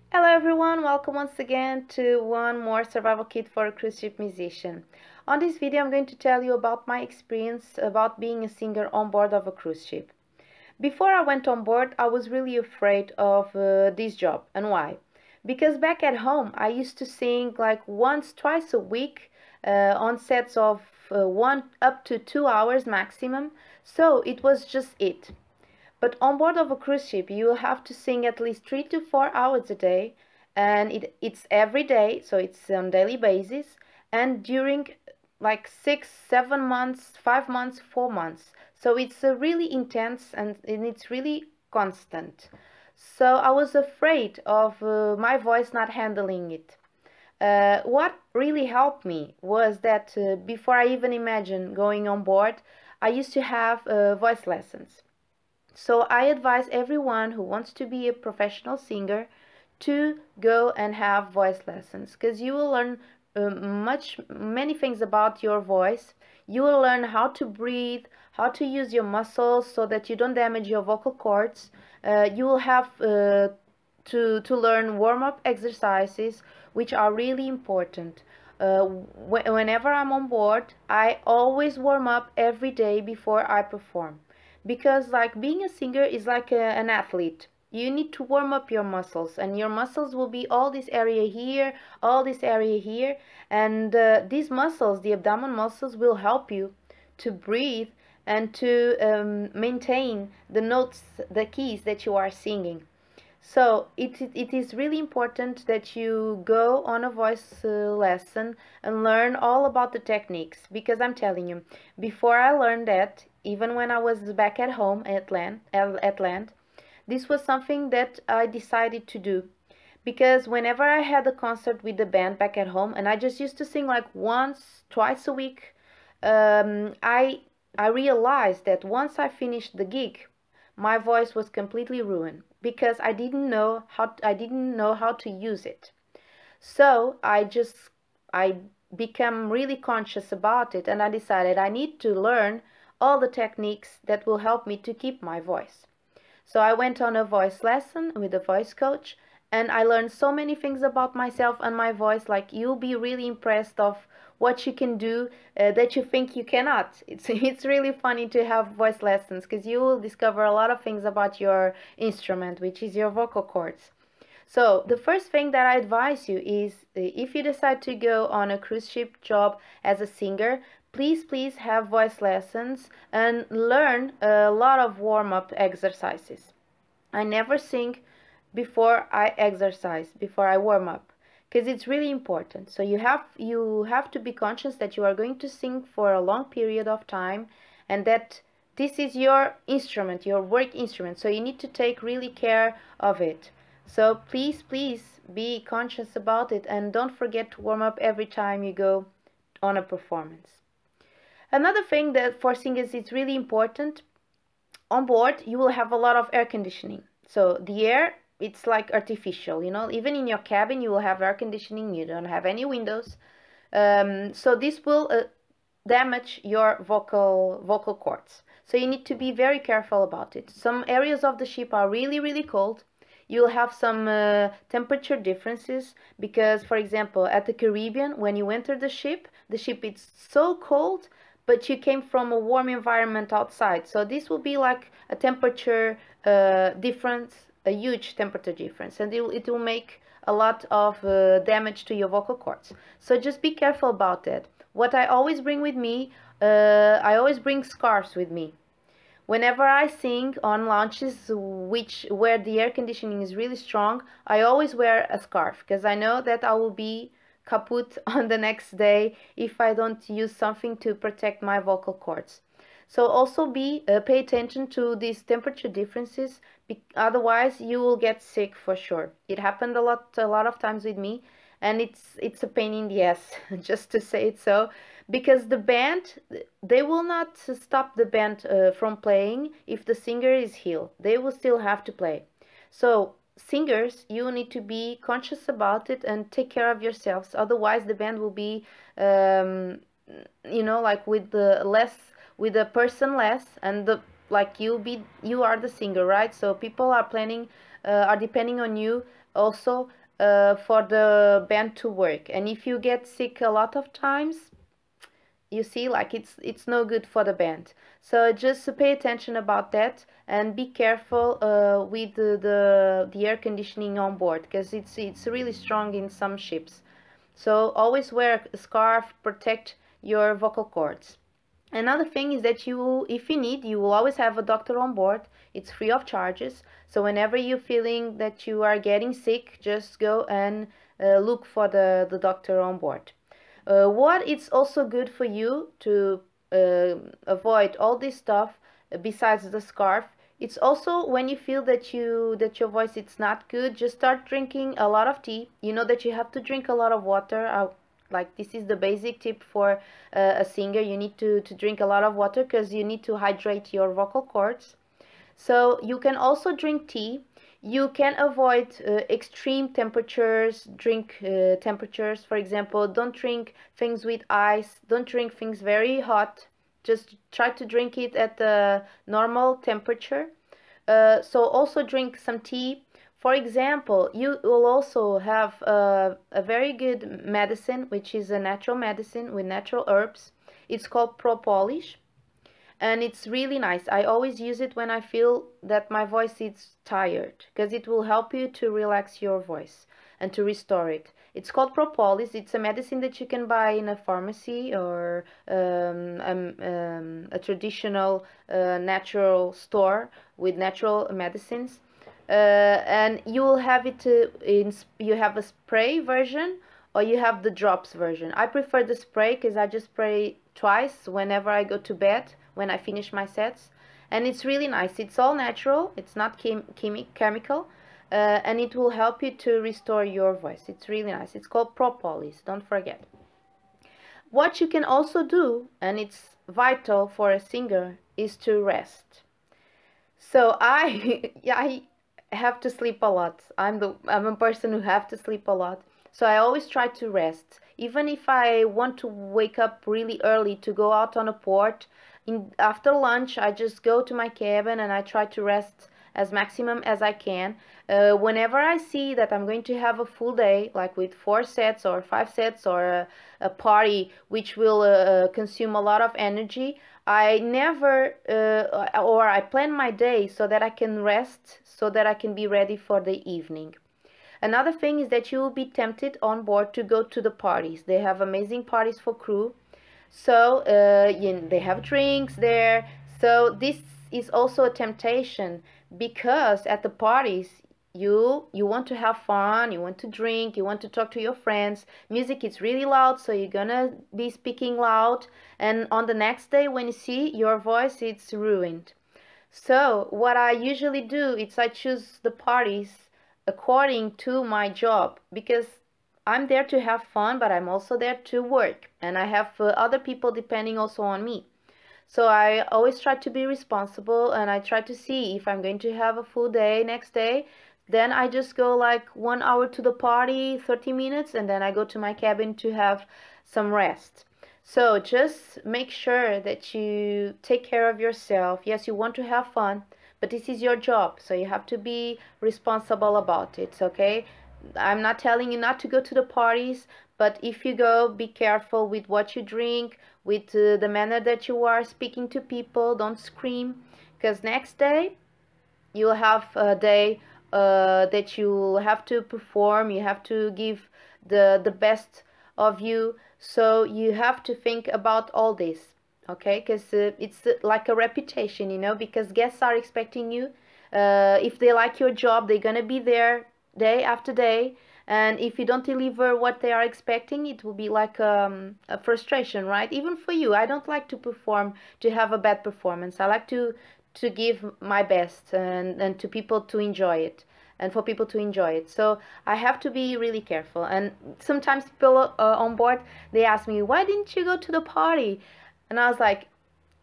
Hello everyone, welcome once again to one more survival kit for a cruise ship musician. On this video I'm going to tell you about my experience about being a singer on board of a cruise ship. Before I went on board I was really afraid of this job. And why? Because back at home I used to sing like once, twice a week on sets of 1 up to 2 hours maximum, so it was just it. But on board of a cruise ship, you will have to sing at least 3 to 4 hours a day, and it's every day, so it's on daily basis, and during like 6, 7 months, 5 months, 4 months. So it's really intense and it's really constant. So I was afraid of my voice not handling it. What really helped me was that before I even imagined going on board, I used to have voice lessons. So I advise everyone who wants to be a professional singer to go and have voice lessons, because you will learn many things about your voice. You will learn how to breathe, how to use your muscles so that you don't damage your vocal cords. You will have to learn warm-up exercises, which are really important. Whenever I'm on board, I always warm up every day before I perform, because like being a singer is like an athlete. You need to warm up your muscles, and your muscles will be all this area here, all this area here, and these muscles, the abdomen muscles, will help you to breathe and to maintain the notes, the keys that you are singing. So it is really important that you go on a voice lesson and learn all about the techniques, because I'm telling you, before I learned that, even when I was back at home at land, this was something that I decided to do. Because whenever I had a concert with the band back at home, and I just used to sing like once, twice a week, I realized that once I finished the gig, my voice was completely ruined because I didn't know how to use it. So I became really conscious about it, and I decided I need to learn all the techniques that will help me to keep my voice. So I went on a voice lesson with a voice coach, and I learned so many things about myself and my voice. Like, you'll be really impressed of what you can do that you think you cannot. It's really funny to have voice lessons, because you will discover a lot of things about your instrument, which is your vocal cords. So the first thing that I advise you is, if you decide to go on a cruise ship job as a singer, please have voice lessons and learn a lot of warm-up exercises. I never sing before I exercise, before I warm up, because it's really important. So you have to be conscious that you are going to sing for a long period of time, and that this is your instrument, your work instrument. So you need to take really care of it. So please be conscious about it, and don't forget to warm up every time you go on a performance. Another thing that for singers is really important, on board you will have a lot of air conditioning. So the air, it's like artificial, even in your cabin you will have air conditioning, you don't have any windows. So this will damage your vocal cords. So you need to be very careful about it. Some areas of the ship are really cold. You'll have some temperature differences, because, for example, at the Caribbean, when you enter the ship is so cold, but you came from a warm environment outside. So this will be like a temperature difference, a huge temperature difference, and it will make a lot of damage to your vocal cords. So just be careful about that. What I always bring with me, I always bring scarves with me. Whenever I sing on launches where the air conditioning is really strong, I always wear a scarf, because I know that I will be kaput on the next day if I don't use something to protect my vocal cords. So also pay attention to these temperature differences, otherwise you will get sick for sure. It happened a lot of times with me, and it's a pain in the ass, just to say it so, because the band, they will not stop the band from playing if the singer is ill. They will still have to play. So singers, you need to be conscious about it and take care of yourselves, otherwise the band will be like with a person less, and you are the singer, right? So people are planning are depending on you also for the band to work. And if you get sick a lot of times, you see, like it's no good for the band. So just pay attention about that and be careful with the air conditioning on board, because it's really strong in some ships. So always wear a scarf, protect your vocal cords. Another thing is that if you need, you will always have a doctor on board. It's free of charges. So whenever you're feeling that you are getting sick, just go and look for the doctor on board. What it's also good for you to avoid all this stuff, besides the scarf, it's also when you feel that your voice it's not good, just start drinking a lot of tea. You know that you have to drink a lot of water. Like this is the basic tip for a singer. You need to drink a lot of water because you need to hydrate your vocal cords. So you can also drink tea. You can avoid extreme temperatures, drink temperatures. For example, don't drink things with ice. Don't drink things very hot. Just try to drink it at the normal temperature. So also drink some tea. For example, you will also have a very good medicine, which is a natural medicine with natural herbs. It's called propolis, and it's really nice. I always use it when I feel that my voice is tired, because it will help you to relax your voice and to restore it. It's called propolis. It's a medicine that you can buy in a pharmacy or a traditional natural store with natural medicines. And you will have it you have a spray version or you have the drops version. I prefer the spray because I just spray twice whenever I go to bed when I finish my sets, and it's really nice. It's all natural. It's not chemical, and it will help you to restore your voice. It's really nice. It's called propolis. Don't forget. What you can also do, and it's vital for a singer, is to rest. So yeah, I have to sleep a lot. I'm a person who have to sleep a lot. So I always try to rest. Even if I want to wake up really early to go out on a port, after lunch I just go to my cabin and I try to rest as maximum as I can. Whenever I see that I'm going to have a full day, like with 4 sets or 5 sets or a party which will consume a lot of energy, I never, or I plan my day so that I can rest, so that I can be ready for the evening. Another thing is that you will be tempted on board to go to the parties. They have amazing parties for crew. So they have drinks there. So this is also a temptation, because at the parties you want to have fun, you want to drink, you want to talk to your friends. Music is really loud, so you're gonna be speaking loud, and on the next day when you see your voice, it's ruined. So what I usually do is I choose the parties according to my job, because I'm there to have fun, but I'm also there to work, and I have other people depending also on me. So I always try to be responsible, and I try to see if I'm going to have a full day next day. Then I just go like 1 hour to the party, 30 minutes, and then I go to my cabin to have some rest. So just make sure that you take care of yourself. Yes, you want to have fun, but this is your job, so you have to be responsible about it, okay? I'm not telling you not to go to the parties, but if you go, be careful with what you drink, with the manner that you are speaking to people. Don't scream, because next day you'll have a day that you have to perform. You have to give the best of you, so you have to think about all this, okay? Because it's like a reputation, you know, because guests are expecting you. If they like your job, they're gonna be there day after day, and if you don't deliver what they are expecting, it will be like a frustration, right? Even for you. I don't like to perform to have a bad performance. I like to give my best, and to people to enjoy it, and for people to enjoy it. So I have to be really careful. And sometimes people on board, they ask me, why didn't you go to the party? And I was like,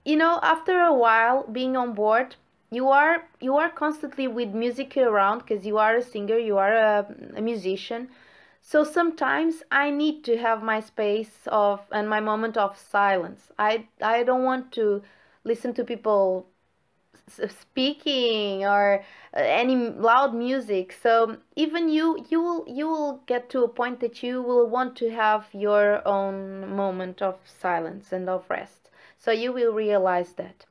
you know, after a while being on board, you are constantly with music around, because you are a singer, you are a musician. So sometimes I need to have my space of and my moment of silence. I don't want to listen to people speaking or any loud music. So even you will get to a point that you will want to have your own moment of silence and of rest. So you will realize that.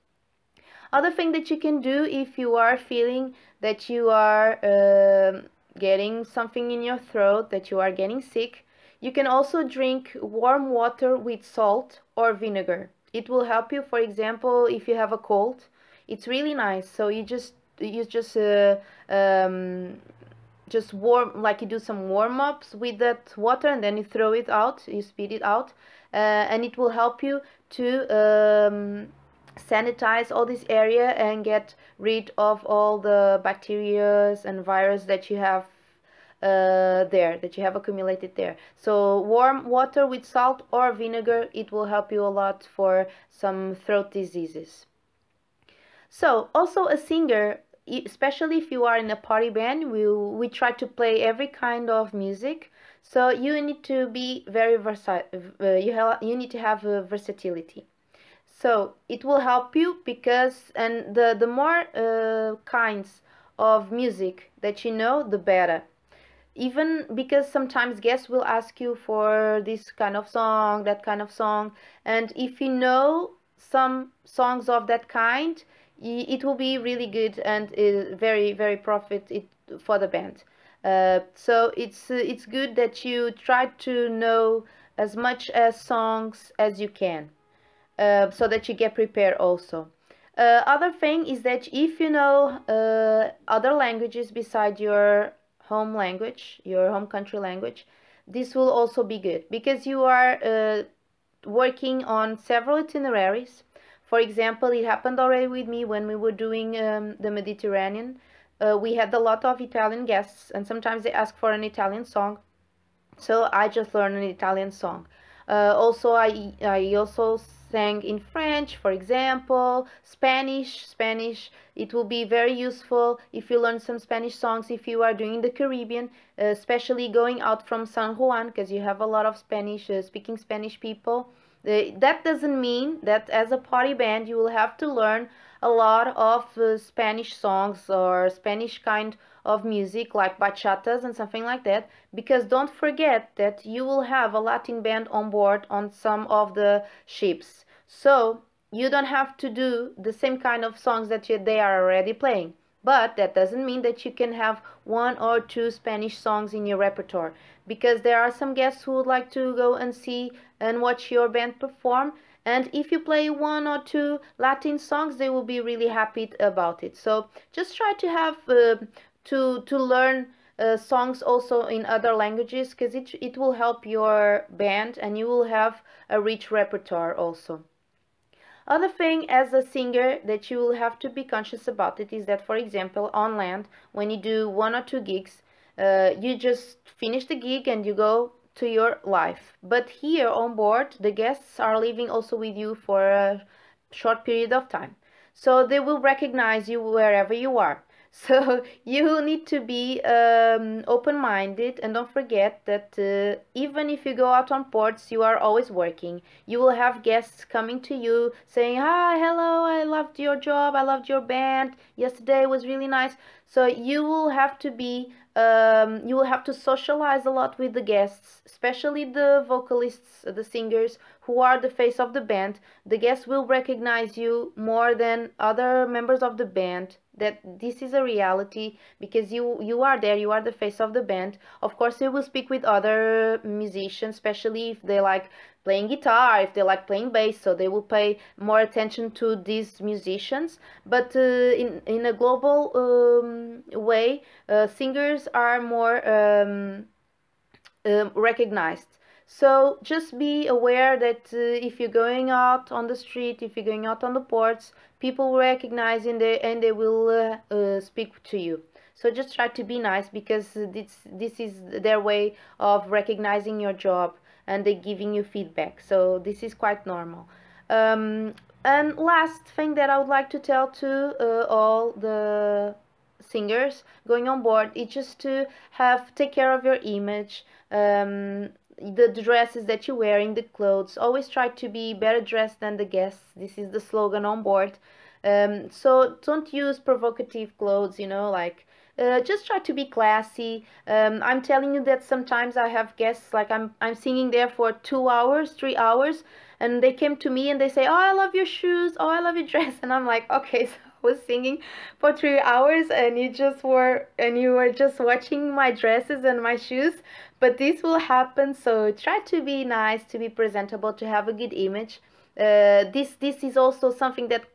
Other thing that you can do if you are feeling that you are getting something in your throat, that you are getting sick, you can also drink warm water with salt or vinegar. It will help you, for example, if you have a cold. It's really nice. So um, just warm, like you do some warm-ups with that water, and then you throw it out, you spit it out, and it will help you to sanitize all this area and get rid of all the bacteria and virus that you have there, that you have accumulated there. So warm water with salt or vinegar, it will help you a lot for some throat diseases. So also a singer, especially if you are in a party band, we try to play every kind of music. So you need to be very versatile. You need to have versatility. So it will help you because, and the more kinds of music that you know, the better. Even because sometimes guests will ask you for this kind of song, that kind of song, and if you know some songs of that kind, it will be really good and very very profit it for the band. So it's good that you try to know as much as songs as you can, so that you get prepared also. Other thing is that if you know other languages beside your home language, your home country language, this will also be good because you are working on several itineraries. For example, it happened already with me when we were doing the Mediterranean. We had a lot of Italian guests, and sometimes they ask for an Italian song, so I just learned an Italian song. Also, I also sang in French, for example, Spanish. Spanish, it will be very useful if you learn some Spanish songs if you are doing the Caribbean, especially going out from San Juan, because you have a lot of Spanish speaking Spanish people. That doesn't mean that as a party band you will have to learn a lot of Spanish songs or Spanish kind of music like bachatas and something like that, because don't forget that you will have a Latin band on board on some of the ships. So you don't have to do the same kind of songs that they are already playing. But that doesn't mean that you can have one or two Spanish songs in your repertoire, because there are some guests who would like to go and see and watch your band perform. And if you play one or two Latin songs, they will be really happy about it. So just try to have to learn songs also in other languages, because it will help your band and you will have a rich repertoire also. Other thing as a singer that you will have to be conscious about it is that, for example, on land, when you do one or two gigs, you just finish the gig and you go to your life. But here on board, the guests are living also with you for a short period of time. So they will recognize you wherever you are. So you need to be open-minded, and don't forget that even if you go out on ports, you are always working. You will have guests coming to you saying, "Hi, hello, I loved your job, I loved your band. Yesterday was really nice." So you will have to be you will have to socialize a lot with the guests, especially the vocalists, the singers who are the face of the band. The guests will recognize you more than other members of the band. That this is a reality, because you are there, you are the face of the band. Of course, you will speak with other musicians, especially if they like playing guitar, if they like playing bass, so they will pay more attention to these musicians. But in a global way, singers are more recognized. So just be aware that if you're going out on the street, if you're going out on the ports, people will recognize and they will speak to you. So just try to be nice, because this is their way of recognizing your job and they giving you feedback. So this is quite normal. And last thing that I would like to tell to all the singers going on board is just to take care of your image. The dresses that you're wearing, the clothes, always try to be better dressed than the guests. This is the slogan on board. So don't use provocative clothes, you know, like just try to be classy. I'm telling you that sometimes I have guests, like I'm singing there for 2 hours, 3 hours, and they came to me and they say, "Oh, I love your shoes. Oh, I love your dress," and I'm like, "Okay, so I was singing for 3 hours, and you were just watching my dresses and my shoes." But this will happen, so try to be nice, to be presentable, to have a good image. This is also something that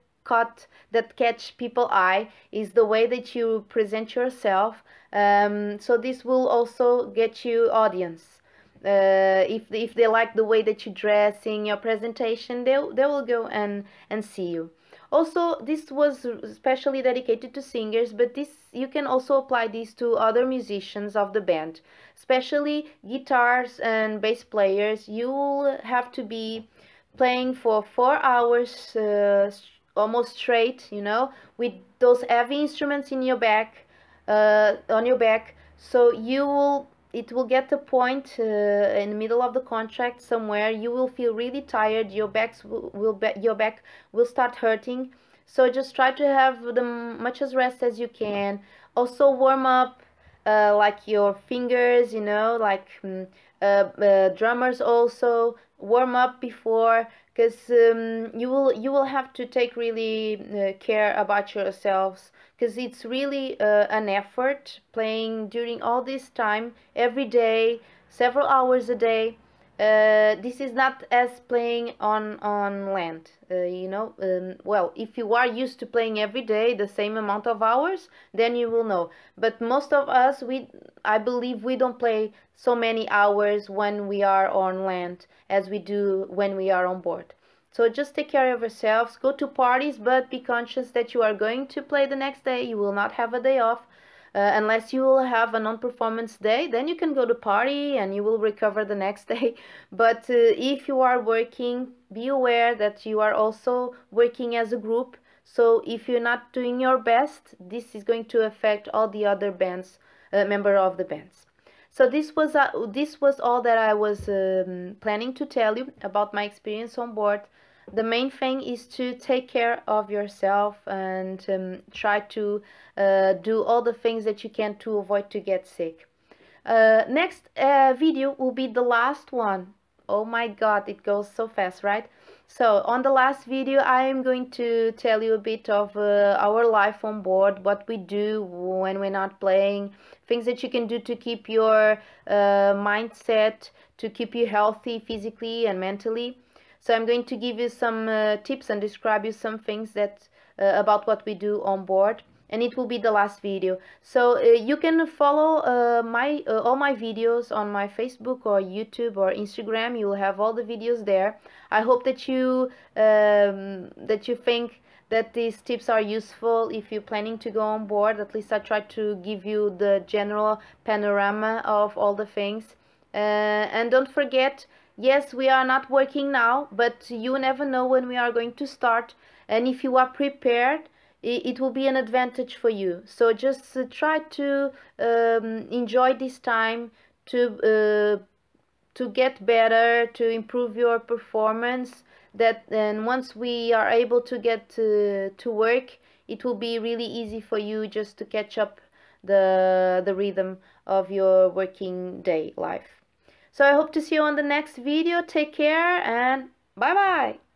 catch people eye, is the way that you present yourself. So this will also get you audience. If they like the way that you dress in your presentation, they will go and see you. Also, this was especially dedicated to singers, but this you can also apply this to other musicians of the band, especially guitars and bass players. You will have to be playing for 4 hours almost straight, you know, with those heavy instruments in your back, on your back. So it will get a point in the middle of the contract somewhere. You will feel really tired. Your back will start hurting. So just try to have the much as rest as you can. Also warm up like your fingers, you know, like drummers also warm up before, because you will have to take really care about yourselves, because it's really an effort playing during all this time every day, several hours a day. This is not as playing on land, you know. Well, if you are used to playing every day the same amount of hours, then you will know. But most of us, I believe we don't play so many hours when we are on land as we do when we are on board. So just take care of yourselves, go to parties, but be conscious that you are going to play the next day. You will not have a day off. Unless you will have a non-performance day, then you can go to party and you will recover the next day. But if you are working, be aware that you are also working as a group. So if you're not doing your best, this is going to affect all the other bands, member of the bands. So this was all that I was planning to tell you about my experience on board. The main thing is to take care of yourself and try to do all the things that you can to avoid to get sick. Next video will be the last one. Oh my god, it goes so fast, right? So on the last video I am going to tell you a bit of our life on board, what we do when we're not playing, things that you can do to keep your mindset, to keep you healthy physically and mentally. So I'm going to give you some tips and describe you some things that about what we do on board, and it will be the last video. So you can follow all my videos on my Facebook or YouTube or Instagram. You will have all the videos there. I hope that you think that these tips are useful if you're planning to go on board. At least I try to give you the general panorama of all the things. And don't forget, yes, we are not working now, but you never know when we are going to start. And if you are prepared, it will be an advantage for you. So just try to enjoy this time to get better, to improve your performance. And once we are able to get to work, it will be really easy for you just to catch up the rhythm of your working day life. So I hope to see you on the next video. Take care and bye bye.